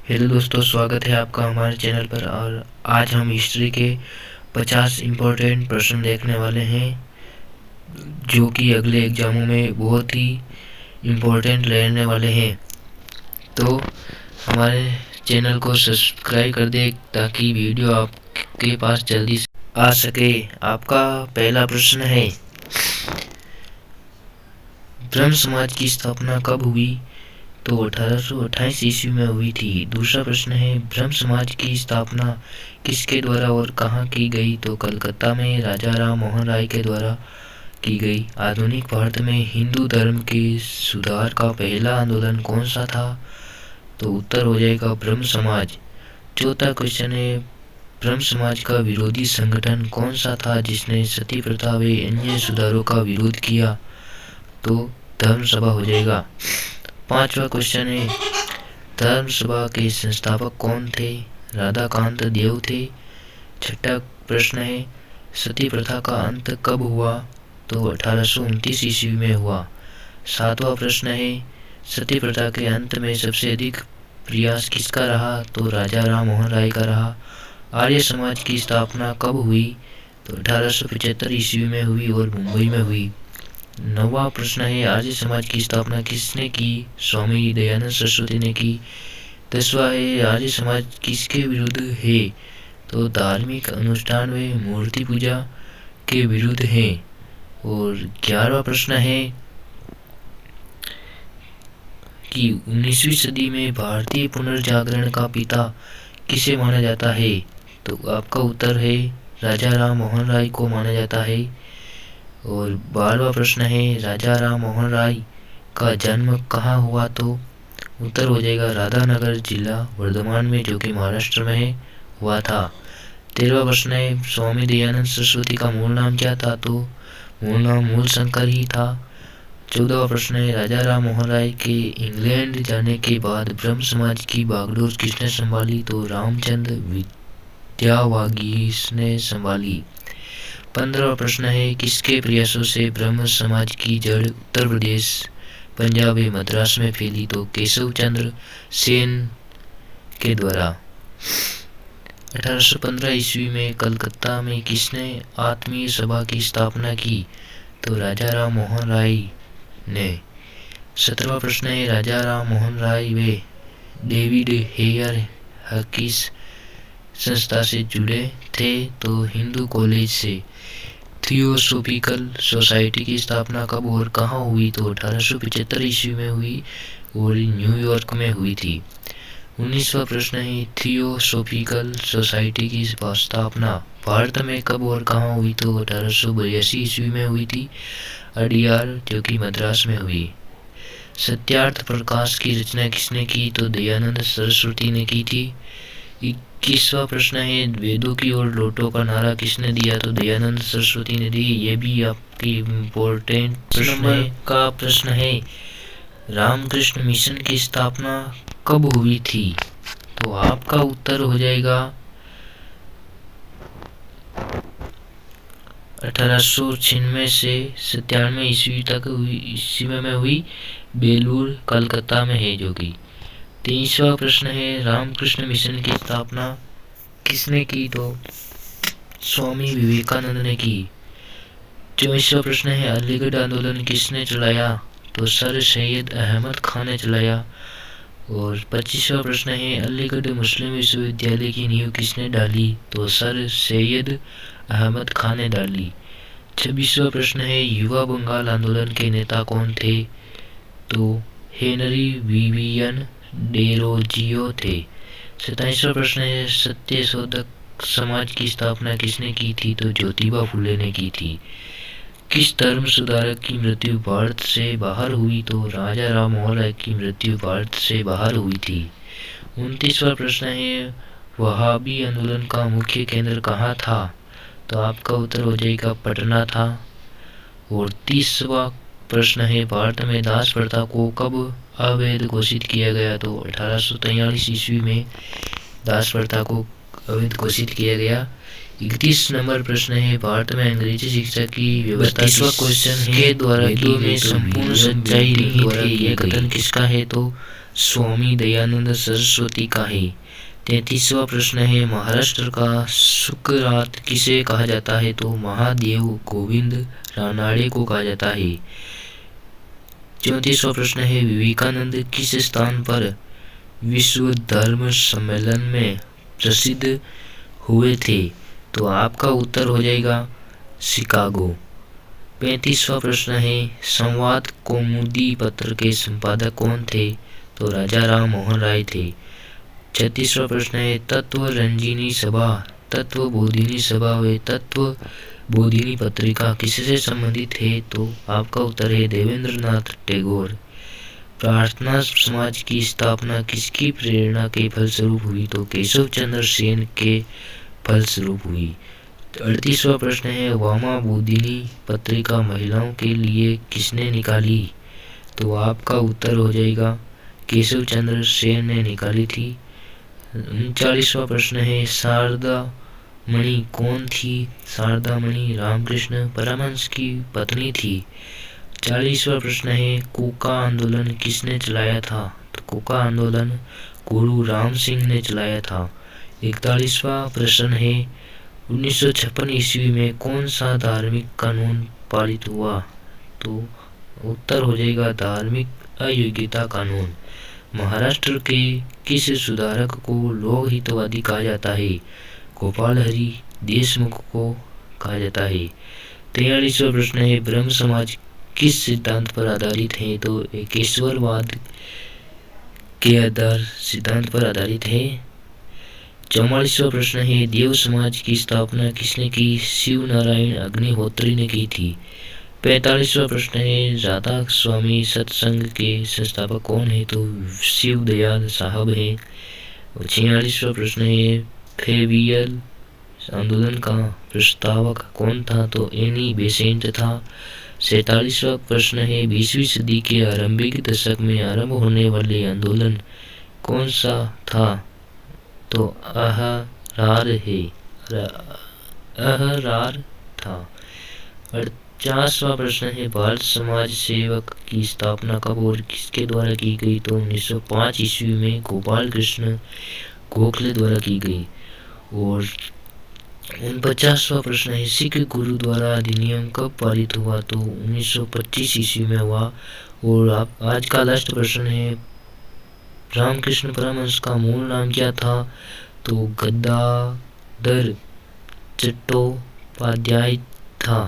Hello दोस्तों, स्वागत है आपका हमारे चैनल पर। और आज हम हिस्ट्री के 50 इम्पोर्टेंट प्रश्न देखने वाले हैं जो कि अगले एग्जामों में बहुत ही इम्पोर्टेंट रहने वाले हैं। तो हमारे चैनल को सब्सक्राइब कर दें ताकि वीडियो आपके पास जल्दी आ सके। आपका पहला प्रश्न है, ब्रह्म समाज की स्थापना कब हुई? तो 1828 ईस्वी में हुई थी। दूसरा प्रश्न है, ब्रह्म समाज की स्थापना किसके द्वारा और कहाँ की गई? तो कलकत्ता में राजा राम मोहन राय के द्वारा की गई। आधुनिक भारत में हिंदू धर्म के सुधार का पहला आंदोलन कौन सा था? तो उत्तर हो जाएगा ब्रह्म समाज। चौथा क्वेश्चन है, ब्रह्म समाज का विरोधी संगठन कौन सा था जिसने सती प्रथा व अन्य सुधारों का विरोध किया? तो धर्म सभा हो जाएगा। पांचवा क्वेश्चन है, धर्म सभा के संस्थापक कौन थे? राधाकांत देव थे। छठा प्रश्न है, सती प्रथा का अंत कब हुआ? तो 1829 ईस्वी में हुआ। सातवां प्रश्न है, सती प्रथा के अंत में सबसे अधिक प्रयास किसका रहा? तो राजा राम मोहन राय का रहा। आर्य समाज की स्थापना कब हुई? तो 1875 ईस्वी में हुई और मुंबई में हुई। नौवां प्रश्न है, आर्य समाज की स्थापना किसने की? स्वामी दयानंद सरस्वती ने की। 10वां है, आर्य समाज किसके विरुद्ध है? तो धार्मिक अनुष्ठान व मूर्ति पूजा के विरुद्ध है। और 11वां प्रश्न है कि 19वीं सदी में भारतीय पुनर्जागरण का पिता किसे माना जाता है? तो आपका उत्तर है राजा राम मोहन राय को माना जाता है। और 12वां प्रश्न है, राजा राम मोहन राय का जन्म कहाँ हुआ? तो उत्तर हो जाएगा राधानगर जिला वर्धमान में, जो कि महाराष्ट्र में है, हुआ था। 13वां प्रश्न है, स्वामी दयानंद सरस्वती का मूल नाम क्या था? तो मूल नाम मूलशंकर ही था। 14वां प्रश्न है, राजा राम मोहन राय के इंग्लैंड जाने के बाद ब्रह्म समाज की बागडोर किसने संभाली? तो रामचंद्र विद्यावागीश ने संभाली। 15वां प्रश्न है, किसके प्रयासों से ब्रह्म समाज की जड़ उत्तर प्रदेश, पंजाब व मद्रास में फैली? तो केशव चंद्र सेन के द्वारा। 1815 ईस्वी में कलकत्ता में किसने आत्मीय सभा की स्थापना की? तो राजा राम मोहन राय ने। 17वां प्रश्न है, राजा राम मोहन राय व डेविड हेयर किस संस्था से जुड़े थे? तो हिंदू कॉलेज से। थियोसॉफिकल सोसाइटी की स्थापना कब और कहाँ हुई? तो 1875 ईस्वी में हुई और न्यूयॉर्क में हुई थी। 19वां प्रश्न है, थियोसॉफिकल सोसाइटी की स्थापना भारत में कब और कहाँ हुई? तो 1882 ईस्वी में हुई थी, अडियार, जो कि मद्रास में हुई। सत्यार्थ प्रकाश की रचना किसने की? तो दयानंद सरस्वती ने की थी। 21वां प्रश्न है, वेदों की ओर लौटो का नारा किसने दिया? तो दयानंद सरस्वती ने दी। ये भी आपकी इम्पोर्टेंट प्रश्न है, रामकृष्ण मिशन की स्थापना कब हुई थी? तो आपका उत्तर हो जाएगा 1896 से 97 ईस्वी तक हुई, इसी में हुई, बेलूर कलकत्ता में है, जो कि। 23वां प्रश्न है, रामकृष्ण मिशन की स्थापना किसने की? तो स्वामी विवेकानंद ने की। 24वां प्रश्न है, अलीगढ़ आंदोलन किसने चलाया? तो सर सैयद अहमद खान ने चलाया। और 25वां प्रश्न है, अलीगढ़ मुस्लिम विश्वविद्यालय की नींव किसने डाली? तो सर सैयद अहमद खान ने डाली। 26वां प्रश्न है, युवा बंगाल आंदोलन के नेता कौन थे? तो हेनरी विवियन डेरोजियो थे। 27वां प्रश्न है, सत्यशोधक समाज की स्थापना किसने की थी? तो ज्योतिबा फुले ने की थी। किस धर्म सुधारक की मृत्यु भारत से बाहर हुई? तो राजा राम मोहन राय की मृत्यु भारत से बाहर हुई थी। 29वां प्रश्न है, वहाबी आंदोलन का मुख्य केंद्र कहाँ था? तो आपका उत्तर हो जाएगा पटना था। और 30वां प्रश्न है, भारत में दास प्रथा को कब अवैध घोषित किया गया? तो 1843 ईस्वी में दास प्रथा को अवैध घोषित किया गया। 31 नंबर प्रश्न है, भारत में अंग्रेजी शिक्षा की व्यवस्था क्वेश्चन के द्वारा की गई? संपूर्ण सच्चाई नहीं थी, यह कथन किसका है? तो स्वामी दयानंद सरस्वती का है। 33वां प्रश्न है, महाराष्ट्र का सुकरात किसे कहा जाता है? तो महादेव गोविंद रानाड़े को कहा जाता है। 34वां प्रश्न है, विवेकानंद किस स्थान पर विश्व धर्म सम्मेलन में प्रसिद्ध हुए थे? तो आपका उत्तर हो जाएगा शिकागो। 35वां प्रश्न है, संवाद कौमुदी पत्र के संपादक कौन थे? तो राजा राम मोहन राय थे। 36वां प्रश्न है, तत्व रंजिनी सभा, तत्व बोधिनी सभा व तत्व बोधिनी पत्रिका किससे संबंधित है? तो आपका उत्तर है देवेंद्रनाथ टैगोर। प्रार्थना समाज की स्थापना किसकी प्रेरणा के फलस्वरूप हुई? तो केशव चंद्र सेन के फलस्वरूप हुई। 38वां प्रश्न है, वामा बोधिनी पत्रिका महिलाओं के लिए किसने निकाली? तो आपका उत्तर हो जाएगा केशव चंद्र सेन ने निकाली थी। 39वां प्रश्न है, शारदा मणि कौन थी? शारदा मणि रामकृष्ण परमहंस की पत्नी थी। 40वां प्रश्न है, कोका आंदोलन किसने चलाया था? तो कोका आंदोलन गुरु राम सिंह ने चलाया था। 41वां प्रश्न है, 1956 ईस्वी में कौन सा धार्मिक कानून पारित हुआ? तो उत्तर हो जाएगा धार्मिक अयोग्यता कानून। महाराष्ट्र के किस सुधारक को लोकहितवादी कहा जाता है? गोपाल हरि देशमुख को कहा जाता है। 43वां प्रश्न है, ब्रह्म समाज किस सिद्धांत पर आधारित है? तो एकेश्वरवाद के आधार सिद्धांत पर आधारित है। 44वां प्रश्न है, देव समाज की स्थापना किसने की? शिव नारायण अग्निहोत्री ने की थी। 45वां प्रश्न है, राधा स्वामी सत्संग के संस्थापक कौन है? तो शिव दयाल साहब है। 46वां प्रश्न है, फेबियल आंदोलन का प्रस्तावक कौन था? तो एनी बेसेंट था। 47वां प्रश्न है, 20वीं सदी के आरंभिक दशक में आरंभ होने वाले आंदोलन कौन सा था? तो अहरार है, अहरार था। 50वां प्रश्न है, भारत समाज सेवक की स्थापना कब और किसके द्वारा की गई? तो 1905 ईस्वी में गोपाल कृष्ण गोखले द्वारा की गई। और 49वां प्रश्न है, सिख गुरु द्वारा अधिनियम कब पारित हुआ? तो 1925 ईस्वी में हुआ। और आज का लास्ट प्रश्न है, रामकृष्ण परमहंस का मूल नाम क्या था? तो गदाधर चट्टोपाध्याय था।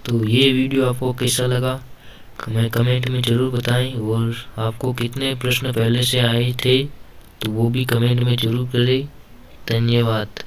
तो ये वीडियो आपको कैसा लगा हमें कमेंट में ज़रूर बताएं, और आपको कितने प्रश्न पहले से आए थे तो वो भी कमेंट में ज़रूर करें। धन्यवाद।